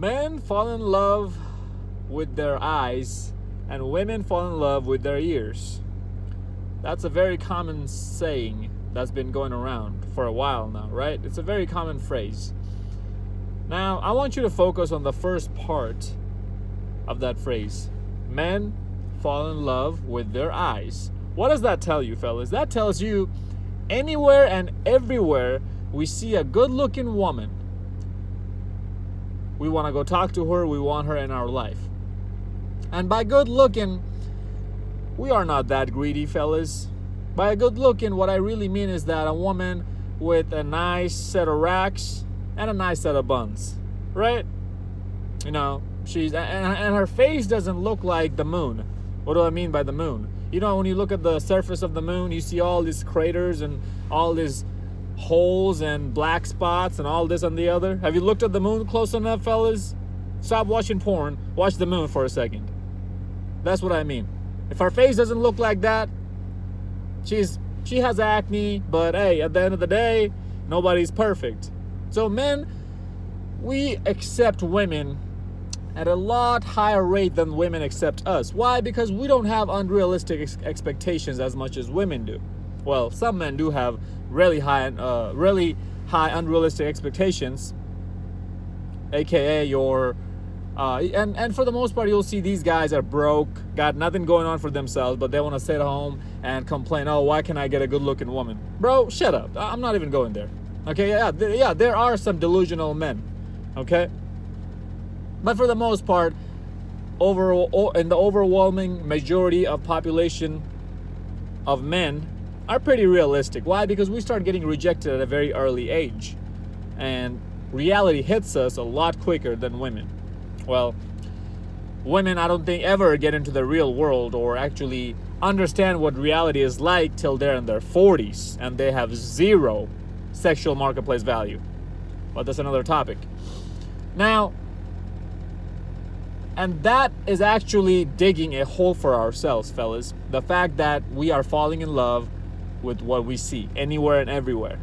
Men fall in love with their eyes and women fall in love with their ears. That's a very common saying that's been going around for a while now, right? It's a very common phrase. Now, I want you to focus on the first part of that phrase. Men fall in love with their eyes. What does that tell you, fellas? That tells you anywhere and everywhere we see a good-looking woman, we want to go talk to her, we want her in our life. And by good looking, we are not that greedy, fellas. By good looking, what I really mean is that a woman with a nice set of racks and a nice set of buns, right? You know, she's and her face doesn't look like the moon. What do I mean by the moon? You know, when you look at the surface of the moon, you see all these craters and all these holes and black spots and all this and the other. Have you looked at the moon close enough, fellas? Stop watching porn. Watch the moon for a second. That's what I mean. If her face doesn't look like that, she has acne, but hey, at the end of the day, nobody's perfect. So men, we accept women at a lot higher rate than women accept us. Why? Because we don't have unrealistic expectations as much as women do. Well, some men do have really high unrealistic expectations, aka your and for the most part, you'll see these guys are broke, got nothing going on for themselves, but they want to sit at home and complain, oh, why can't I get a good-looking woman? Bro, shut up. I'm not even going there. Okay, yeah, there are some delusional men, okay? But for the most part, overall, in the overwhelming majority of population of men are pretty realistic. Why? Because we start getting rejected at a very early age. And reality hits us a lot quicker than women. Well, women, I don't think, ever get into the real world or actually understand what reality is like till they're in their 40s and they have zero sexual marketplace value. But that's another topic. Now, and that is actually digging a hole for ourselves, fellas. The fact that we are falling in love with what we see anywhere and everywhere.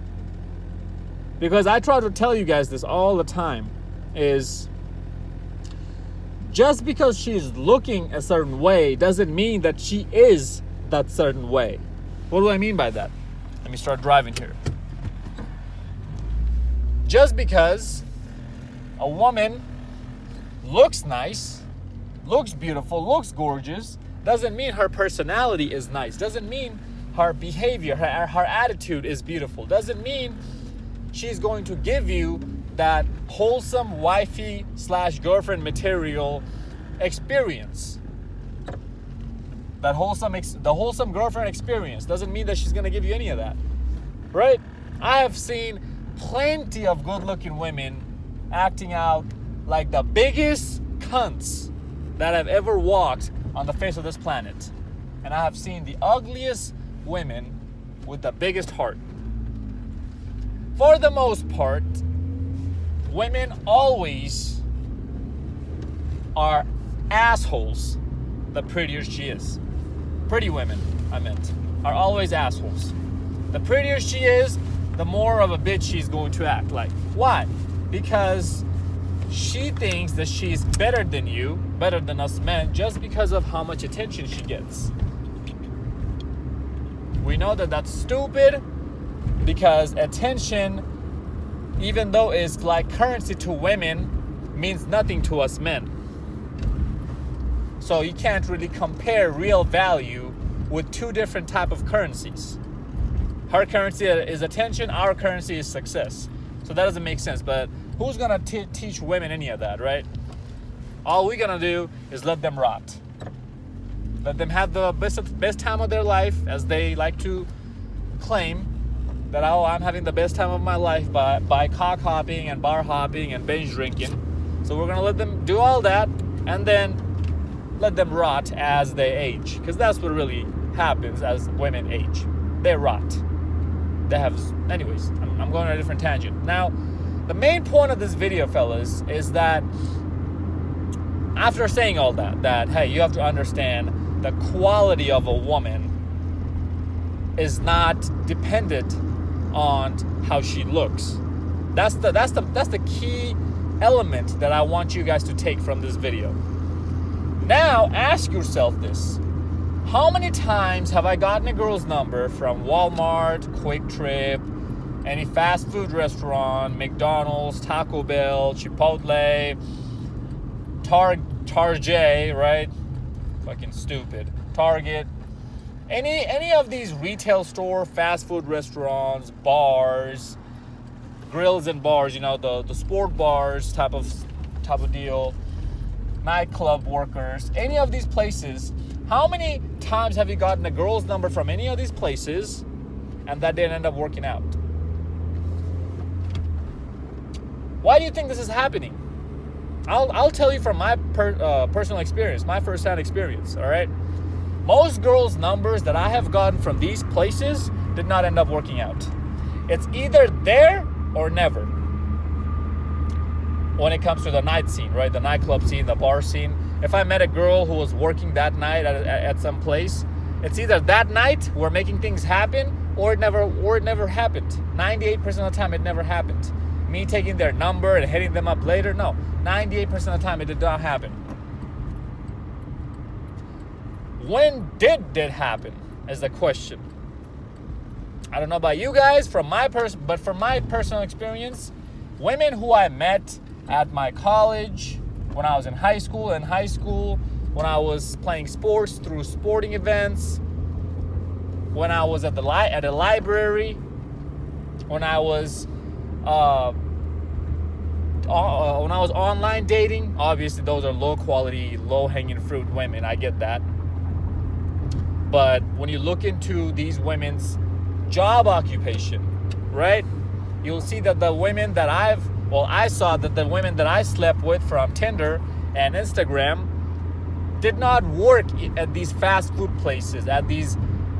Because I try to tell you guys this all the time is just because she's looking a certain way doesn't mean that she is that certain way. What do I mean by that? Let me start driving here. Just because a woman looks nice, looks beautiful, looks gorgeous, doesn't mean her personality is nice. Doesn't mean her behavior, her attitude is beautiful. Doesn't mean she's going to give you that wholesome wifey / girlfriend material experience. The wholesome girlfriend experience doesn't mean that she's going to give you any of that. Right? I have seen plenty of good-looking women acting out like the biggest cunts that have ever walked on the face of this planet. And I have seen the ugliest women with the biggest heart. For the most part, women always are assholes the prettier she is. Pretty women, I meant, are always assholes. The prettier she is, the more of a bitch she's going to act like. Why? Because she thinks that she's better than you, better than us men, just because of how much attention she gets. We know that that's stupid because attention, even though it's like currency to women, means nothing to us men. So you can't really compare real value with two different type of currencies. Her currency is attention, our currency is success. So that doesn't make sense, but who's gonna teach women any of that, right? All we're gonna do is let them rot. Let them have the best time of their life, as they like to claim that, oh, I'm having the best time of my life by cock hopping and bar hopping and binge drinking. So we're gonna let them do all that and then let them rot as they age, because that's what really happens as women age. They rot. They have, anyways, I'm going on a different tangent. Now, the main point of this video, fellas, is that after saying all that hey, you have to understand the quality of a woman is not dependent on how she looks. That's the key element that I want you guys to take from this video. Now, ask yourself this. How many times have I gotten a girl's number from Walmart, Quick Trip, any fast food restaurant, McDonald's, Taco Bell, Chipotle, Target, right? Fucking stupid. Target. Any of these retail store, fast food restaurants, bars, grills and bars, the sport bars type of deal, nightclub workers, any of these places, how many times have you gotten a girl's number from any of these places and that didn't end up working out? Why do you think this is happening? I'll tell you from my personal experience, my first-hand experience, all right? Most girls' numbers that I have gotten from these places did not end up working out. It's either there or never. When it comes to the night scene, right? The nightclub scene, the bar scene. If I met a girl who was working that night at some place, it's either that night we're making things happen or it never happened. 98% of the time it never happened. Me taking their number and hitting them up later, no. 98% of the time it did not happen. When did it happen is the question. I don't know about you guys, but from my personal experience, women who I met at my college, when I was in high school, when I was playing sports through sporting events, when I was at a library, when I was online dating, obviously those are low quality, low hanging fruit women. I get that. But when you look into these women's job occupation, right? You'll see that the women that I saw that the women that I slept with from Tinder and Instagram did not work at these fast food places, at these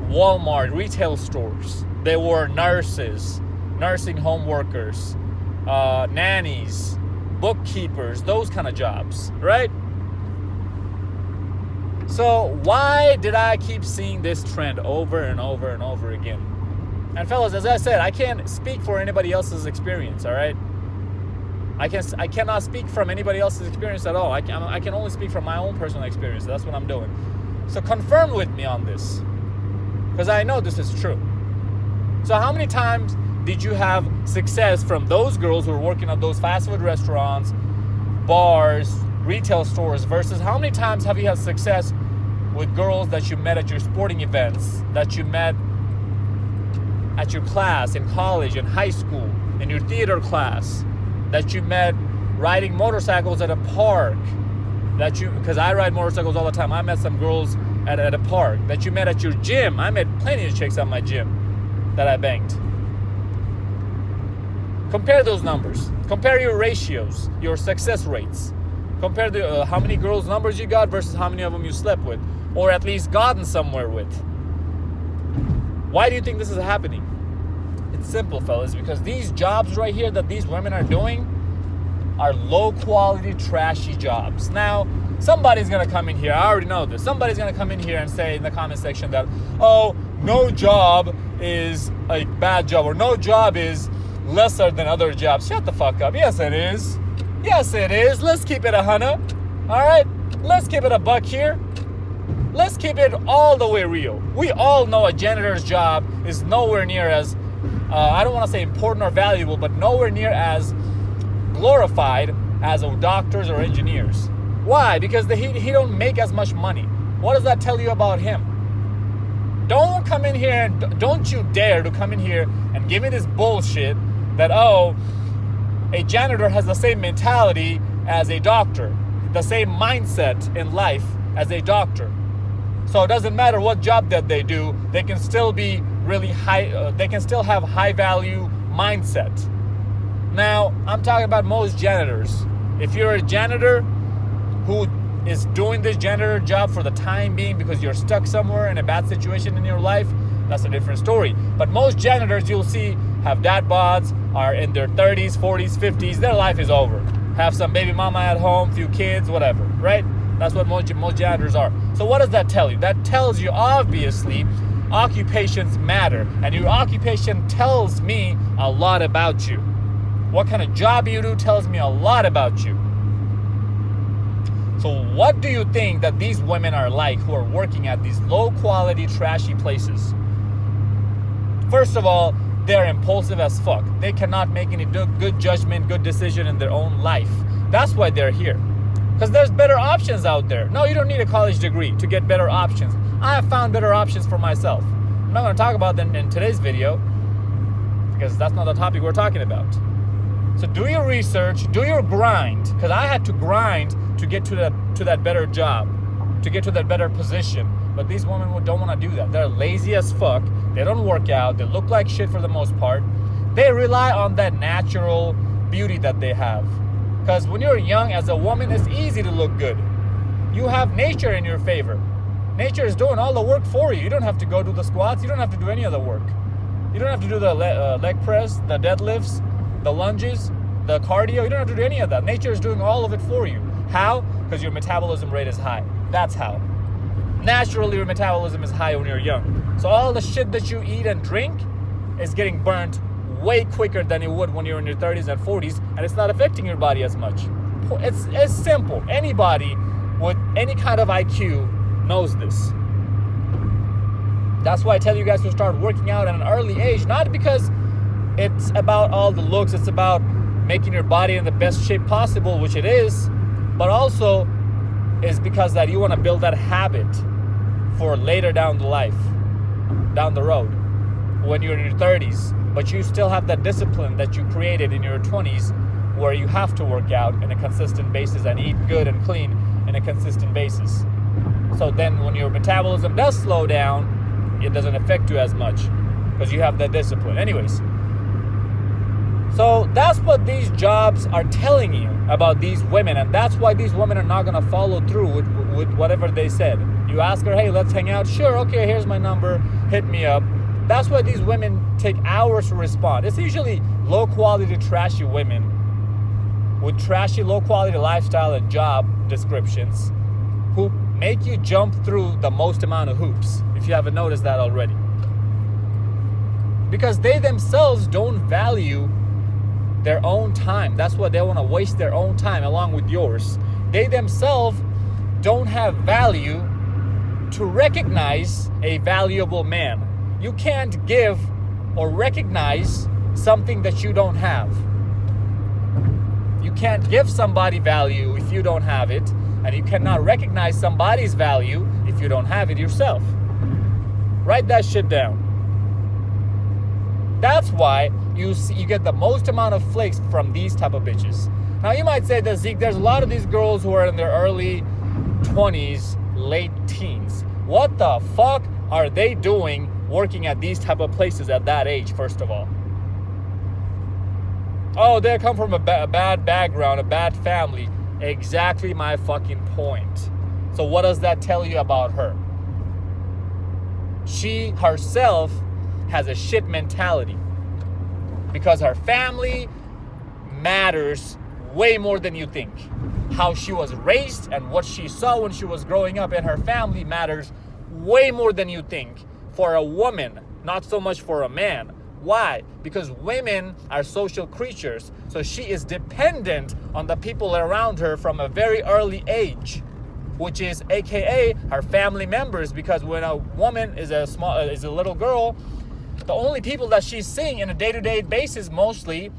Walmart retail stores. They were nurses, nursing home workers, nannies, bookkeepers, those kind of jobs, right? So why did I keep seeing this trend over and over and over again? And fellas, as I said, I can't speak for anybody else's experience, all right? I cannot speak from anybody else's experience at all. I can only speak from my own personal experience. That's what I'm doing. So confirm with me on this, because I know this is true. So how many times did you have success from those girls who are working at those fast food restaurants, bars, retail stores, versus how many times have you had success with girls that you met at your sporting events, that you met at your class in college, in high school, in your theater class, that you met riding motorcycles at a park, because I ride motorcycles all the time. I met some girls at a park, that you met at your gym. I met plenty of chicks at my gym that I banged. Compare those numbers. Compare your ratios, your success rates. Compare how many girls' numbers you got versus how many of them you slept with, or at least gotten somewhere with. Why do you think this is happening? It's simple, fellas, because these jobs right here that these women are doing are low-quality, trashy jobs. Now, somebody's going to come in here. I already know this. Somebody's going to come in here and say in the comment section that, oh, no job is a bad job, or no job is lesser than other jobs. Shut the fuck up. Yes, it is. Yes, it is. Let's keep it 100. All right? Let's keep it a buck here. Let's keep it all the way real. We all know a janitor's job is nowhere near as, I don't want to say important or valuable, but nowhere near as glorified as doctors or engineers. Why? Because he don't make as much money. What does that tell you about him? Don't come in here and don't you dare to come in here and give me this bullshit that, oh, a janitor has the same mentality as a doctor, the same mindset in life as a doctor. So it doesn't matter what job that they do, they can still be really high, they can still have high value mindset. Now, I'm talking about most janitors. If you're a janitor who is doing this janitor job for the time being because you're stuck somewhere in a bad situation in your life, that's a different story. But most janitors you'll see have dad bods, are in their 30s, 40s, 50s, their life is over. Have some baby mama at home, few kids, whatever, right? That's what most janitors are. So what does that tell you? That tells you, obviously, occupations matter. And your occupation tells me a lot about you. What kind of job you do tells me a lot about you. So what do you think that these women are like who are working at these low quality, trashy places? First of all, they're impulsive as fuck. They cannot make any good judgment, good decision in their own life. That's why they're here. Because there's better options out there. No, you don't need a college degree to get better options. I have found better options for myself. I'm not going to talk about them in today's video because that's not the topic we're talking about. So do your research, do your grind, because I had to grind to get to that better job, to get to that better position. But these women don't want to do that. They're lazy as fuck. They don't work out. They look like shit for the most part. They rely on that natural beauty that they have. Because when you're young as a woman, it's easy to look good. You have nature in your favor. Nature is doing all the work for you. You don't have to go do the squats. You don't have to do any of the work. You don't have to do the leg press, the deadlifts, the lunges, the cardio. You don't have to do any of that. Nature is doing all of it for you. How? Because your metabolism rate is high. That's how. Naturally, your metabolism is high when you're young. So all the shit that you eat and drink is getting burnt way quicker than it would when you're in your 30s and 40s, and it's not affecting your body as much. It's simple. Anybody with any kind of IQ knows this. That's why I tell you guys to start working out at an early age, not because it's about all the looks, it's about making your body in the best shape possible, which it is, but also is because that you want to build that habit for later down the road, when you're in your 30s, but you still have that discipline that you created in your 20s where you have to work out on a consistent basis and eat good and clean on a consistent basis. So then when your metabolism does slow down, it doesn't affect you as much because you have that discipline. Anyways, so that's what these jobs are telling you about these women, and that's why these women are not going to follow through with whatever they said. You ask her, hey, let's hang out. Sure, okay, here's my number. Hit me up. That's why these women take hours to respond. It's usually low-quality, trashy women with trashy, low-quality lifestyle and job descriptions who make you jump through the most amount of hoops, if you haven't noticed that already. Because they themselves don't value their own time. That's why they want to waste their own time along with yours. They themselves don't have value to recognize a valuable man. You can't give or recognize something that you don't have. You can't give somebody value if you don't have it, and you cannot recognize somebody's value if you don't have it yourself. Write that shit down. That's why you get the most amount of flakes from these type of bitches. Now you might say that, Zeke, there's a lot of these girls who are in their early 20s, late teens. What the fuck are they doing working at these type of places at that age, first of all? Oh, they come from a bad background, a bad family. Exactly my fucking point. So what does that tell you about her? She herself has a shit mentality because her family matters way more than you think. How she was raised and what she saw when she was growing up in her family matters way more than you think for a woman, not so much for a man. Why? Because women are social creatures, so she is dependent on the people around her from a very early age, which is AKA her family members. Because when a woman is a little girl, the only people that she's seeing in a day-to-day basis mostly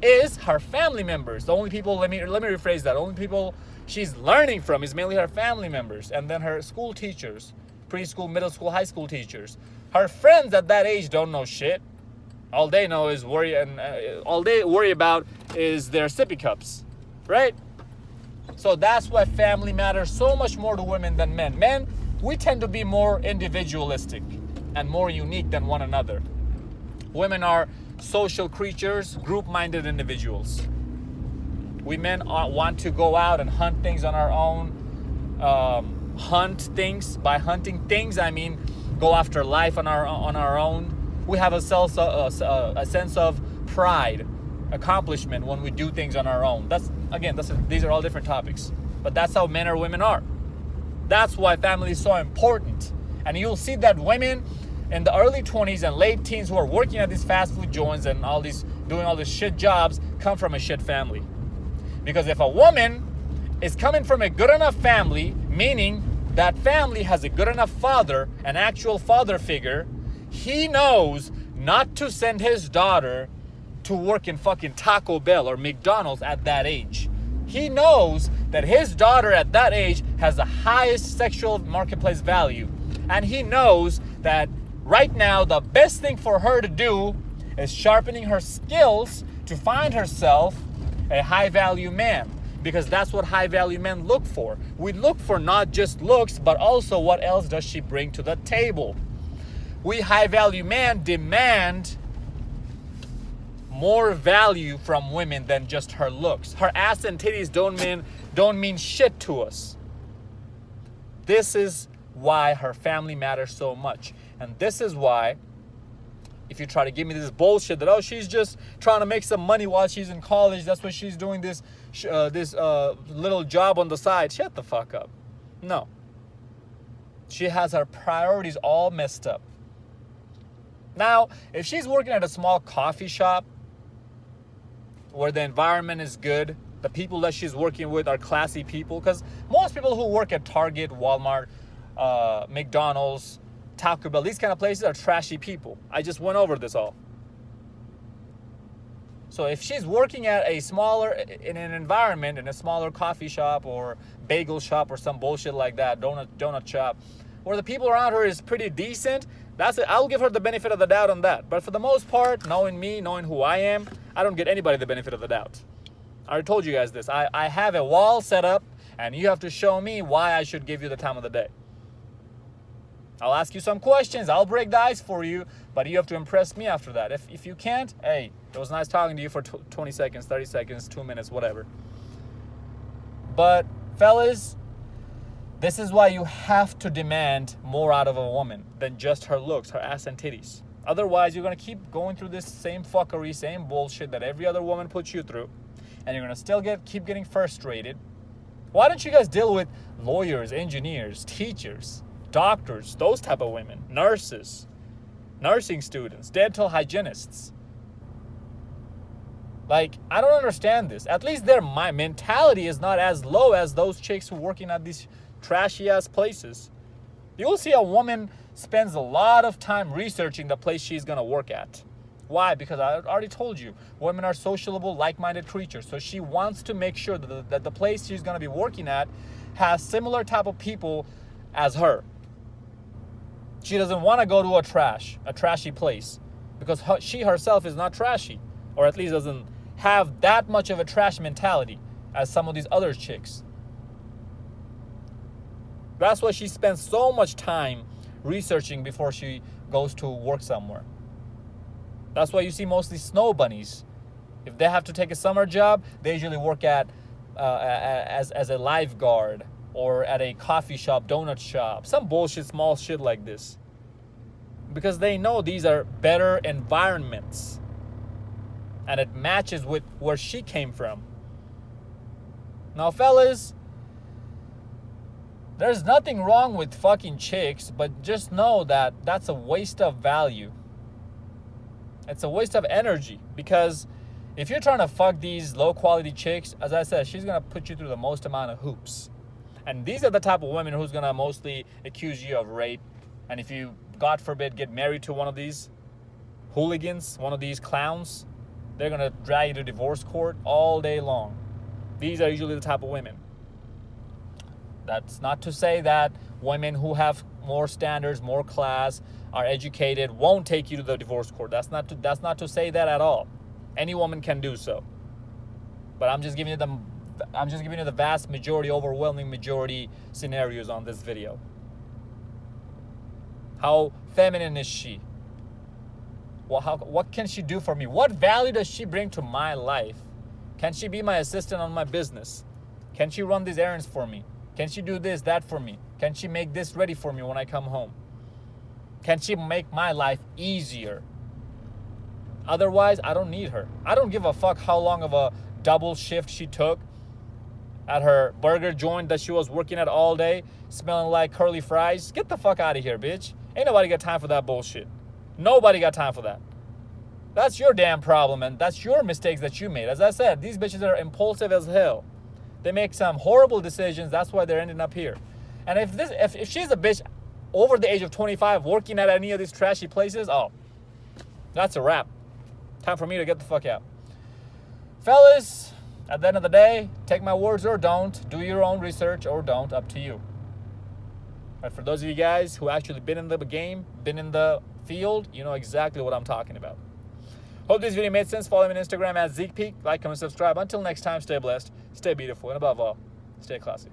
is her family members. The only people, let me rephrase that, the only people she's learning from is mainly her family members, and then her school teachers, preschool, middle school, high school teachers. Her friends at that age don't know shit. All they know is all they worry about is their sippy cups, right? So that's why family matters so much more to women than men. Men, we tend to be more individualistic and more unique than one another. Women are social creatures, group-minded individuals. We men want to go out and hunt things on our own. Hunt things. By hunting things, I mean go after life on our own. We have a sense of pride, accomplishment when we do things on our own. These are all different topics, but that's how men or women are. That's why family is so important. And you'll see that women in the early 20s and late teens who are working at these fast food joints and doing all these shit jobs come from a shit family. Because if a woman is coming from a good enough family, meaning that family has a good enough father, an actual father figure, he knows not to send his daughter to work in fucking Taco Bell or McDonald's at that age. He knows that his daughter at that age has the highest sexual marketplace value. And he knows that right now the best thing for her to do is sharpening her skills to find herself a high value man. Because that's what high value men look for. We look for not just looks, but also what else does she bring to the table. We high value men demand more value from women than just her looks. Her ass and titties don't mean shit to us. This is why her family matters so much. And this is why, if you try to give me this bullshit that, oh, she's just trying to make some money while she's in college, that's why she's doing this little job on the side. Shut the fuck up. No. She has her priorities all messed up. Now, if she's working at a small coffee shop where the environment is good, the people that she's working with are classy people, because most people who work at Target, Walmart, McDonald's, Taco Bell, these kind of places are trashy people. I just went over this all. So if she's working at in an environment, in a smaller coffee shop or bagel shop or some bullshit like that, donut shop, where the people around her is pretty decent, that's it. I'll give her the benefit of the doubt on that. But for the most part, knowing me, knowing who I am, I don't get anybody the benefit of the doubt. I already told you guys this. I have a wall set up, and you have to show me why I should give you the time of the day. I'll ask you some questions. I'll break the ice for you, but you have to impress me after that. If you can't, hey, it was nice talking to you for 20 seconds, 30 seconds, 2 minutes, whatever. But fellas, this is why you have to demand more out of a woman than just her looks, her ass and titties. Otherwise, you're going to keep going through this same fuckery, same bullshit that every other woman puts you through. And you're going to still keep getting frustrated. Why don't you guys deal with lawyers, engineers, teachers, doctors, those type of women, nurses, nursing students, dental hygienists? Like, I don't understand this. At least my mentality is not as low as those chicks who are working at these trashy ass places. You will see a woman spends a lot of time researching the place she's gonna work at. Why? Because I already told you, women are sociable, like-minded creatures. So she wants to make sure that the place she's gonna be working at has similar type of people as her. She doesn't want to go to a trashy place, because she herself is not trashy, or at least doesn't have that much of a trash mentality as some of these other chicks. That's why she spends so much time researching before she goes to work somewhere. That's why you see mostly snow bunnies. If they have to take a summer job, they usually work at as a lifeguard or at a coffee shop, donut shop, some bullshit, small shit like this. Because they know these are better environments. And it matches with where she came from. Now, fellas, there's nothing wrong with fucking chicks, but just know that that's a waste of value. It's a waste of energy, because if you're trying to fuck these low quality chicks, as I said, she's gonna put you through the most amount of hoops. And these are the type of women who's gonna mostly accuse you of rape. And if you, God forbid, get married to one of these hooligans, one of these clowns, they're gonna drag you to divorce court all day long. These are usually the type of women. That's not to say that women who have more standards, more class, are educated, won't take you to the divorce court. That's not to say that at all. Any woman can do so. But I'm just giving you the vast majority, overwhelming majority scenarios on this video. How feminine is she? Well, what can she do for me? What value does she bring to my life? Can she be my assistant on my business? Can she run these errands for me? Can she do this, that for me? Can she make this ready for me when I come home? Can she make my life easier? Otherwise, I don't need her. I don't give a fuck how long of a double shift she took at her burger joint that she was working at all day, smelling like curly fries. Get the fuck out of here, bitch. Ain't nobody got time for that bullshit. Nobody got time for that. That's your damn problem, and that's your mistakes that you made. As I said, these bitches are impulsive as hell. They make some horrible decisions. That's why they're ending up here. And if she's a bitch over the age of 25 working at any of these trashy places, oh, that's a wrap. Time for me to get the fuck out. Fellas, at the end of the day, take my words or don't. Do your own research or don't. Up to you. But for those of you guys who actually been in the game, been in the field, you know exactly what I'm talking about. Hope this video made sense. Follow me on Instagram at Zeekpeak. Like, comment, subscribe. Until next time, stay blessed, stay beautiful, and above all, stay classy.